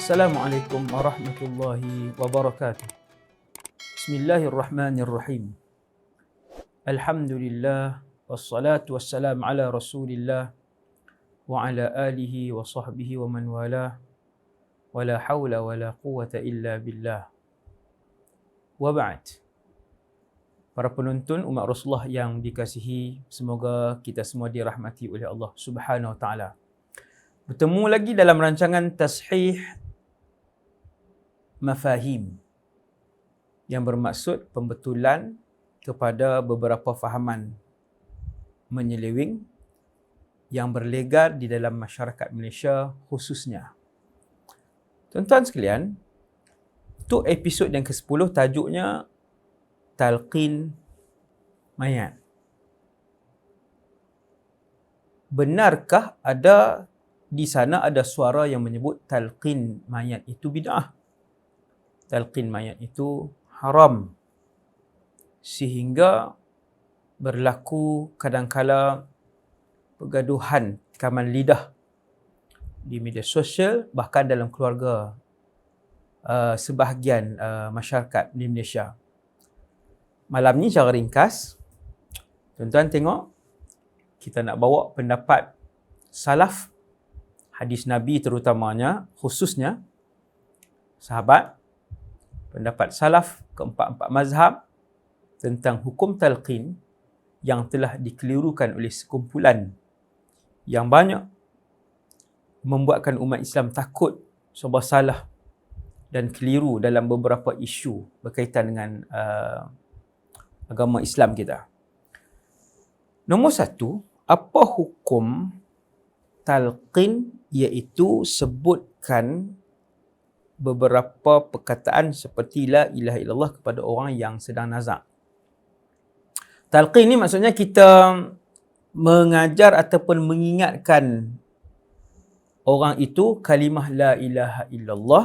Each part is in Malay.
Assalamualaikum warahmatullahi wabarakatuh. Bismillahirrahmanirrahim. Alhamdulillah wassalatu wassalamu ala Rasulillah wa ala alihi wa sahbihi wa man walah. Wala haula wala quwwata illa billah. Wa ba'd. Para penonton umat Rasulullah yang dikasihi, semoga kita semua dirahmati oleh Allah Subhanahu wa taala. Bertemu lagi dalam rancangan Tashih Mafahim yang bermaksud pembetulan kepada beberapa fahaman menyeleweng yang berlegar di dalam masyarakat Malaysia khususnya. Tuan-tuan sekalian, untuk episod yang ke-10 tajuknya Talqin Mayat. Benarkah di sana ada suara yang menyebut talqin mayat itu bid'ah? Talqin mayat itu haram. Sehingga berlaku kadangkala pergaduhan tikaman lidah di media sosial, bahkan dalam keluarga sebahagian masyarakat di Malaysia. Malam ni secara ringkas, tuan-tuan tengok, kita nak bawa pendapat salaf, hadis Nabi terutamanya, khususnya sahabat, pendapat salaf keempat-empat mazhab tentang hukum talqin yang telah dikelirukan oleh sekumpulan yang banyak, membuatkan umat Islam takut serba salah dan keliru dalam beberapa isu berkaitan dengan agama Islam kita. Nombor satu, apa hukum talqin, iaitu sebutkan beberapa perkataan seperti la ilaha illallah kepada orang yang sedang nazak. Talqin ni maksudnya kita mengajar ataupun mengingatkan orang itu kalimah la ilaha illallah,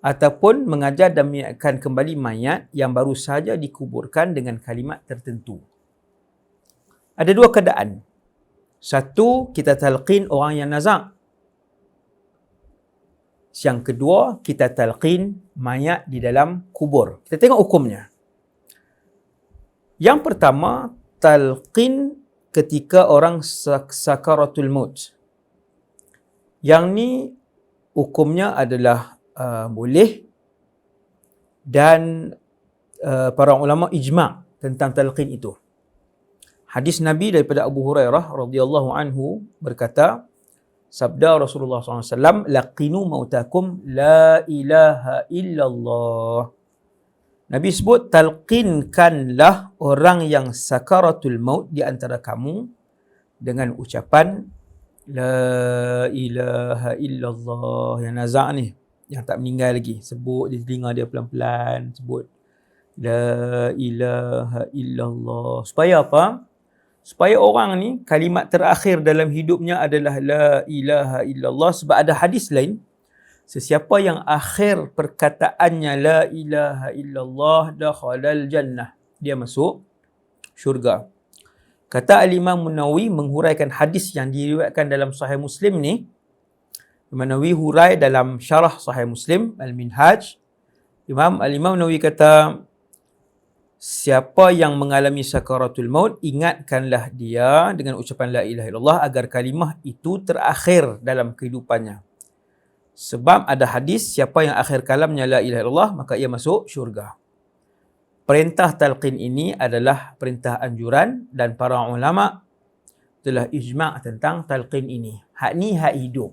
ataupun mengajar dan mengingatkan kembali mayat yang baru saja dikuburkan dengan kalimat tertentu. Ada dua keadaan. Satu, kita talqin orang yang nazak. Yang kedua, kita talqin mayat di dalam kubur. Kita tengok hukumnya. Yang pertama, talqin ketika orang sakaratul maut. Yang ni hukumnya adalah boleh, dan para ulama ijma' tentang talqin itu. Hadis Nabi daripada Abu Hurairah radhiyallahu anhu berkata, sabda Rasulullah SAW, laqinu mautakum la ilaha illallah. Nabi sebut, talqinkanlah orang yang sakaratul maut di antara kamu dengan ucapan la ilaha illallah. Yang nazak ni, yang tak meninggal lagi, sebut di telinga dia pelan-pelan, sebut la ilaha illallah. Supaya apa? Supaya orang ni kalimat terakhir dalam hidupnya adalah la ilaha illallah. Sebab ada hadis lain, sesiapa yang akhir perkataannya la ilaha illallah dakhalal jannah, dia masuk syurga. Kata Al-Imam Nawawi menghuraikan hadis yang diriwayatkan dalam Sahih Muslim ni. Imam Nawawi hurai dalam syarah Sahih Muslim Al-Minhaj. Al-Imam Nawawi kata, siapa yang mengalami sakaratul maut, ingatkanlah dia dengan ucapan la ilaha illallah agar kalimah itu terakhir dalam kehidupannya. Sebab ada hadis, siapa yang akhir kalamnya la ilaha illallah, maka ia masuk syurga. Perintah talqin ini adalah perintah anjuran, dan para ulama telah ijma' tentang talqin ini. Hak ni hak hidup.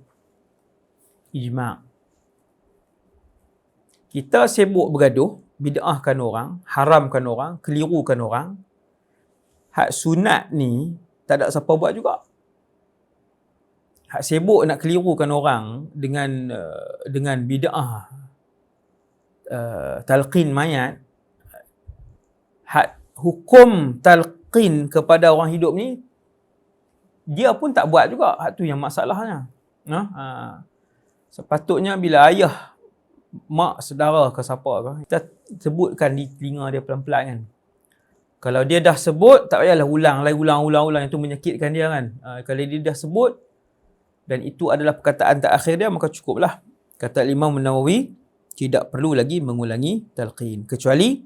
Ijma'. Kita sibuk bergaduh, bid'ahkan orang, haramkan orang, kelirukan orang. Hak sunat ni tak ada siapa buat juga. Hak sibuk nak kelirukan orang dengan bid'ah talqin mayat. Hak hukum talqin kepada orang hidup ni dia pun tak buat juga. Hak tu yang masalahnya. Sepatutnya bila ayah, mak, saudara ke siapa ke, kita sebutkan di telinga dia pelan-pelan kan. Kalau dia dah sebut, tak payahlah ulang, itu menyakitkan dia kan. Kalau dia dah sebut dan itu adalah perkataan terakhir dia, maka cukuplah. Kata Imam Nawawi, tidak perlu lagi mengulangi talqin. Kecuali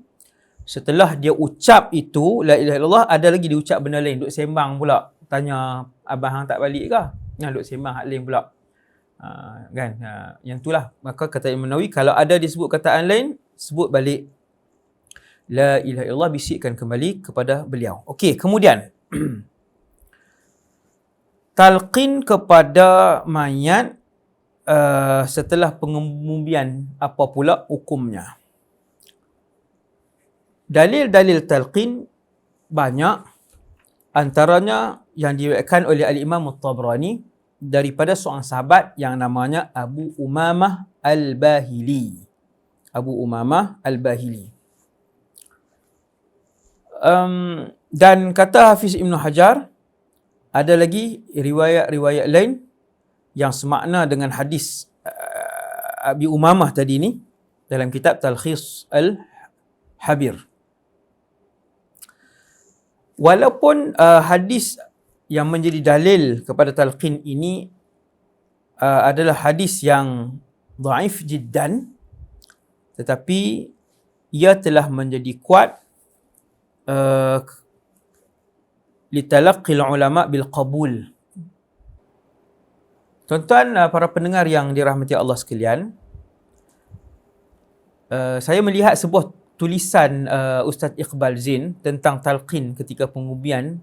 setelah dia ucap itu, la ilaha illallah, ada lagi dia ucap benda lain. Duk sembang pula. Tanya, abang hang tak balik ke? Duk sembang hak lain pula. Yang itulah. Maka kata Imam Nawawi, kalau ada disebut kataan lain, sebut balik la ilaha illallah, bisikkan kembali kepada beliau. Okey, kemudian talqin kepada mayat setelah pengebumian, apa pula hukumnya? Dalil-dalil talqin banyak, antaranya yang diriwayatkan oleh Al-Imam At-Tabrani daripada seorang sahabat yang namanya Abu Umamah Al-Bahili. Abu Umamah Al-Bahili. Dan kata Hafiz Ibn Hajar, ada lagi riwayat-riwayat lain yang semakna dengan hadis Abi Umamah tadi ni dalam kitab Talkhis Al-Habir. Walaupun hadis yang menjadi dalil kepada talqin ini adalah hadis yang dhaif jiddan, tetapi ia telah menjadi kuat litalaqqil ulama bil qabul. Tuan-tuan para pendengar yang dirahmati Allah sekalian, saya melihat sebuah tulisan Ustaz Iqbal Zain tentang talqin ketika pengubian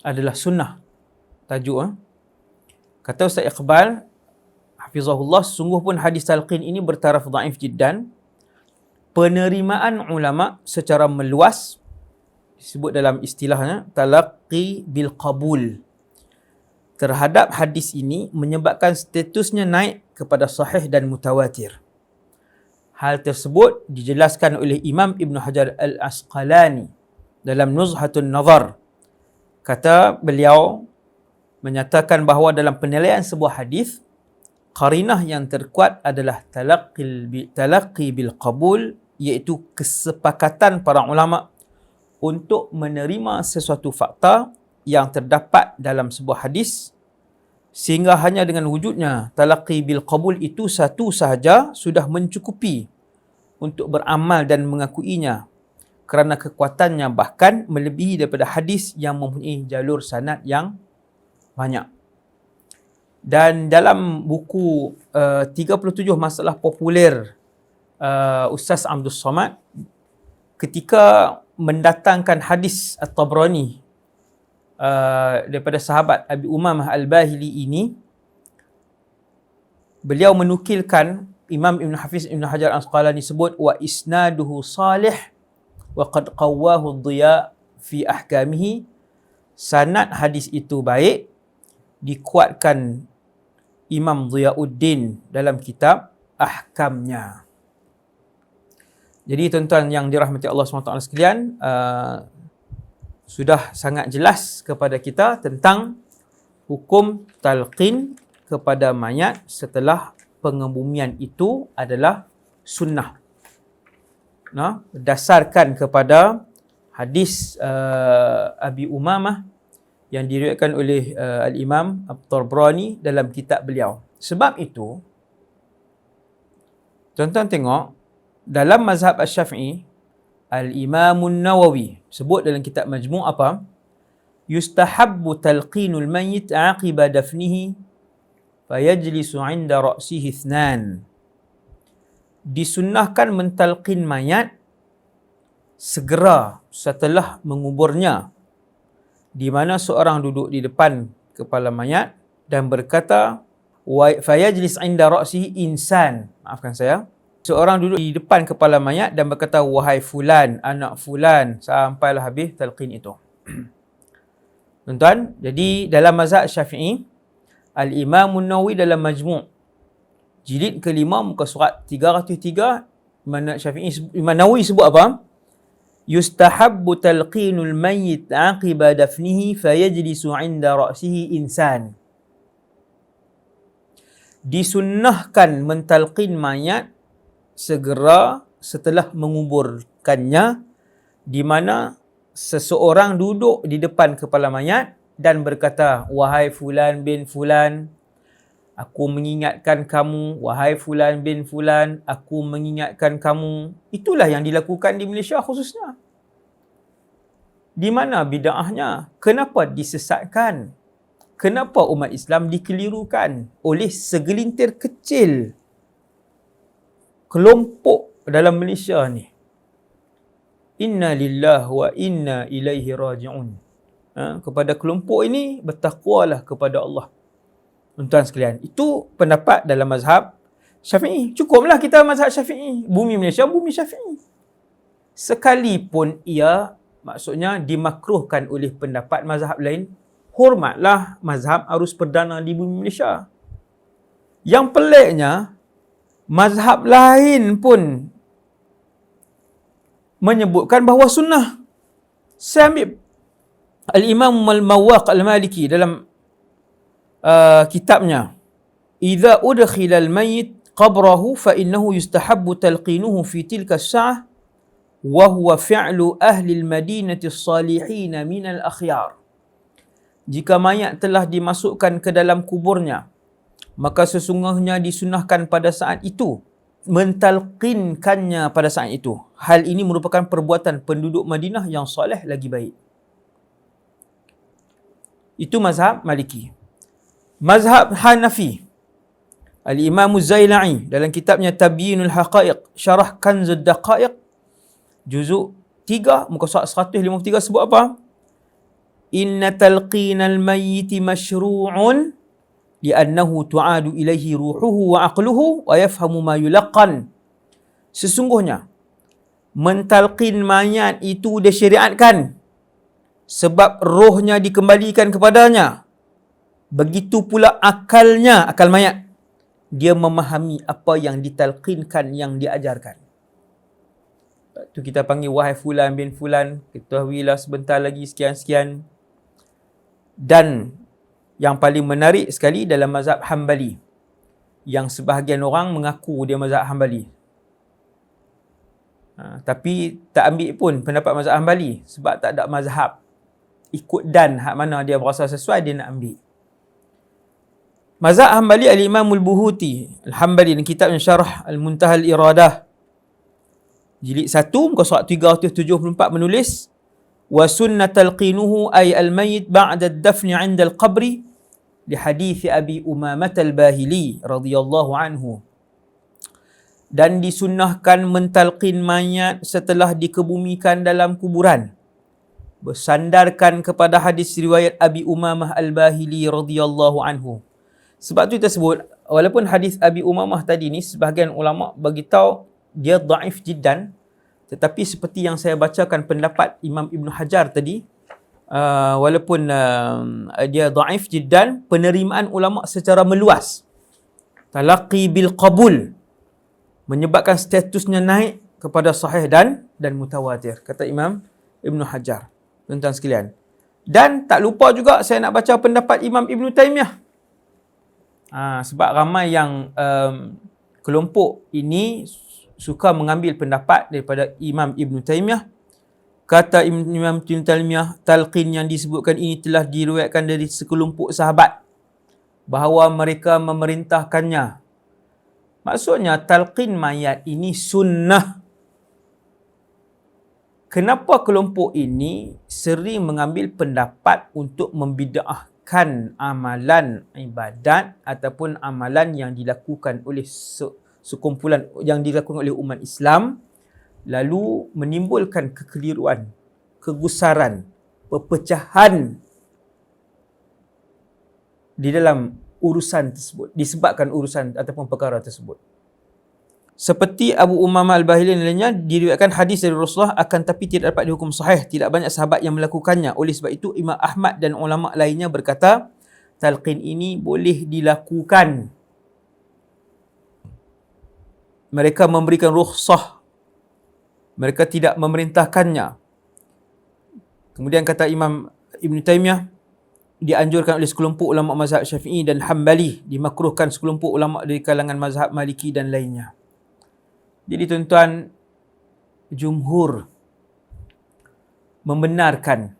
adalah sunnah. Tajuk. Kata Ustaz Iqbal, hafizahullah, sungguh pun hadis talqin ini bertaraf dhaif jiddan. Penerimaan ulama secara meluas, disebut dalam istilahnya talaqqi bil qabul, terhadap hadis ini menyebabkan statusnya naik kepada sahih dan mutawatir. Hal tersebut dijelaskan oleh Imam Ibn Hajar Al-Asqalani dalam Nuzhatun Nazar. Kata beliau, menyatakan bahawa dalam penilaian sebuah hadis, qarinah yang terkuat adalah talaqqi bil qabul, iaitu kesepakatan para ulama untuk menerima sesuatu fakta yang terdapat dalam sebuah hadis, sehingga hanya dengan wujudnya talaqqi bil qabul itu satu sahaja sudah mencukupi untuk beramal dan mengakuinya, kerana kekuatannya bahkan melebihi daripada hadis yang mempunyai jalur sanad yang banyak. Dan dalam buku 37 masalah populer Ustaz Abdul Somad, ketika mendatangkan hadis At-Tabrani daripada sahabat Abi Umamah Al-Bahili ini, beliau menukilkan Imam Ibn Hafiz Ibn Hajar Al-Asqalani sebut wa isnaduhu salih wa qad qawwahu ad-Dhiya fi ahkamihi, sanad hadis itu baik, dikuatkan Imam Dhiyauddin dalam kitab ahkamnya. Jadi tuan-tuan yang dirahmati Allah SWT sekalian, sudah sangat jelas kepada kita tentang hukum talqin kepada mayat setelah pengebumian itu adalah sunnah. Berdasarkan kepada hadis Abi Umamah yang diriwayatkan oleh Al-Imam At-Tabrani dalam kitab beliau. Sebab itu, tuan-tuan tengok, dalam mazhab Asy-Syafi'i, Al-Imam Nawawi sebut dalam kitab Majmu' apa? Yustahabbu talqinul mayyit aqiba dafnihi fayajlisu 'inda ra'sihi ithnan. Disunnahkan mentalqin mayat segera setelah menguburnya, di mana seorang duduk di depan kepala mayat dan berkata fayajlis 'inda ra'sihi insan. Maafkan saya. Seorang duduk di depan kepala mayat dan berkata, wahai fulan, anak fulan, sampailah habis talqin itu. Tuan-tuan, jadi dalam mazhab Syafi'i, Al-Imam Nawawi dalam Majmu' jilid kelima muka surat 303, Imam Nawawi sebut apa? Yustahabbu talqinul mayyit aqiba dafnihi fayajlisu 'inda ra'sihi insan. Disunnahkan mentalqin mayat segera setelah menguburkannya, di mana seseorang duduk di depan kepala mayat dan berkata, wahai fulan bin fulan, Aku mengingatkan kamu, wahai fulan bin fulan, aku mengingatkan kamu. Itulah yang dilakukan di Malaysia khususnya. Di mana bid'ahnya? Kenapa disesatkan? Kenapa umat Islam dikelirukan oleh segelintir kecil kelompok dalam Malaysia ni? Inna lillahi wa inna ilaihi raji'un. Kepada kelompok ini, bertakwalah kepada Allah. Tuan-tuan sekalian, itu pendapat dalam mazhab Syafi'i. Cukuplah kita mazhab Syafi'i. Bumi Malaysia, bumi Syafi'i. Sekalipun ia, maksudnya dimakruhkan oleh pendapat mazhab lain, hormatlah mazhab arus perdana di bumi Malaysia. Yang peliknya, mazhab lain pun menyebutkan bahawa sunnah. Saya ambil Al-Imam Al-Mawwaq Al-Maliki dalam kitabnya, "Idza udkhila al-mayyit qabrahu fa innahu yustahabbu talqinuhu fi tilka as-sa'ah wa huwa fi'lu ahli al-madinati as-salihin min al-akhyar." Jika mayat telah dimasukkan ke dalam kuburnya, maka sesungguhnya disunahkan pada saat itu mentalqinkannya pada saat itu. Hal ini merupakan perbuatan penduduk Madinah yang soleh lagi baik. Itu mazhab Maliki. Mazhab Hanafi, Al-Imam Az-Zaila'i dalam kitabnya Tabyinul Haqaiq, Syarah Kanzud Daqaiq, juzuk 3, muka surat 153 sebut apa? Inna talqinal mayyiti masyru'un li'annahu tu'adu ilaihi ruhuhu wa aqluhu wa yafhamu ma yulaqqan. Sesungguhnya mentalqin mayat itu disyariatkan sebab rohnya dikembalikan kepadanya. Begitu pula akalnya, akal mayat. Dia memahami apa yang ditalqinkan, yang diajarkan. Itu kita panggil, wahai fulan bin fulan, ketahuilah sebentar lagi sekian-sekian. Dan yang paling menarik sekali dalam mazhab Hambali, yang sebahagian orang mengaku dia mazhab Hambali. Tapi tak ambil pun pendapat mazhab Hambali sebab tak ada mazhab. Ikut dan hak mana dia berasa sesuai, dia nak ambil. Mazhab Hambali, Al-Imam Al-Buhuti Al-Hambali dalam kitab Syarah Al-Muntaha Al-Iradah jilid 1 muka surat 374 menulis, wa sunnat talqinuhu ay al-mayyit ba'da ad-dafn 'inda al-qabri li hadits Abi Umamah Al-Bahili radhiyallahu anhu. Dan disunnahkan mentalqin mayat setelah dikebumikan dalam kuburan, bersandarkan kepada hadis riwayat Abi Umamah Al-Bahili radhiyallahu anhu. Sebab tu kita sebut, walaupun hadis Abi Umamah tadi ni sebahagian ulama bagi tahu dia dhaif jiddan, tetapi seperti yang saya bacakan pendapat Imam Ibn Hajar tadi, walaupun dia dhaif jiddan, penerimaan ulama secara meluas, talaqi bil qabul, menyebabkan statusnya naik kepada sahih dan mutawatir, kata Imam Ibn Hajar. Tuan-tuan sekalian, dan tak lupa juga saya nak baca pendapat Imam Ibn Taymiyah. Sebab ramai yang kelompok ini suka mengambil pendapat daripada Imam Ibn Taymiyah. Kata Imam Ibn Taymiyah, talqin yang disebutkan ini telah diriwayatkan dari sekelompok sahabat bahawa mereka memerintahkannya. Maksudnya talqin mayat ini sunnah. Kenapa kelompok ini sering mengambil pendapat untuk membid'ahkan amalan ibadat ataupun amalan yang dilakukan oleh sekumpulan, yang dilakukan oleh umat Islam, lalu menimbulkan kekeliruan, kegusaran, perpecahan di dalam urusan tersebut, disebabkan urusan ataupun perkara tersebut. Seperti Abu Umamah Al-Bahili lainnya, diriwayatkan hadis dari Rasulullah, akan tapi tidak dapat dihukum sahih. Tidak banyak sahabat yang melakukannya. Oleh sebab itu, Imam Ahmad dan ulama lainnya berkata, talqin ini boleh dilakukan. Mereka memberikan rukhsah. Mereka tidak memerintahkannya. Kemudian kata Imam Ibn Taymiyah, dianjurkan oleh sekelompok ulama mazhab Syafi'i dan Hambali, dimakruhkan sekelompok ulama dari kalangan mazhab Maliki dan lainnya. Jadi tuan-tuan, jumhur membenarkan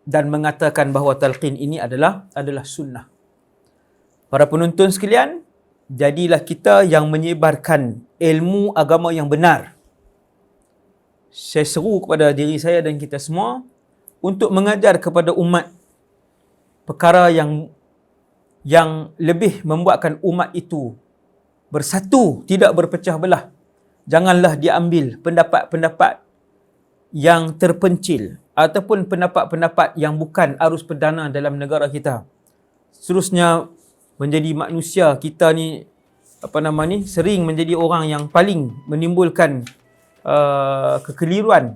dan mengatakan bahawa talqin ini adalah sunnah. Para penonton sekalian, jadilah kita yang menyebarkan ilmu agama yang benar. Saya seru kepada diri saya dan kita semua untuk mengajar kepada umat perkara yang lebih membuatkan umat itu bersatu, tidak berpecah belah. Janganlah diambil pendapat-pendapat yang terpencil ataupun pendapat-pendapat yang bukan arus perdana dalam negara kita. Seterusnya, menjadi manusia kita ni sering menjadi orang yang paling menimbulkan kekeliruan,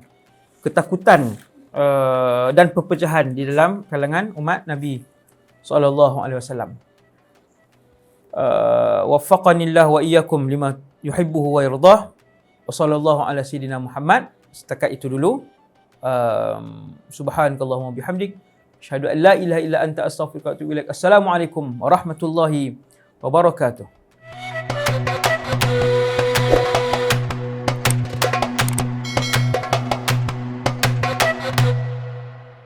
ketakutan dan perpecahan di dalam kalangan umat Nabi SAW. Waffaqanillah wa iyyakum lima yuhibbuhu wa yardah. Wa sallallahu ala sayyidina Muhammad. Setakat itu dulu. Subhanakallahumma bihamdik, asyhadu an la ilaha illa anta astaghfiruka wa atubu ilaik. Assalamualaikum warahmatullahi wabarakatuh.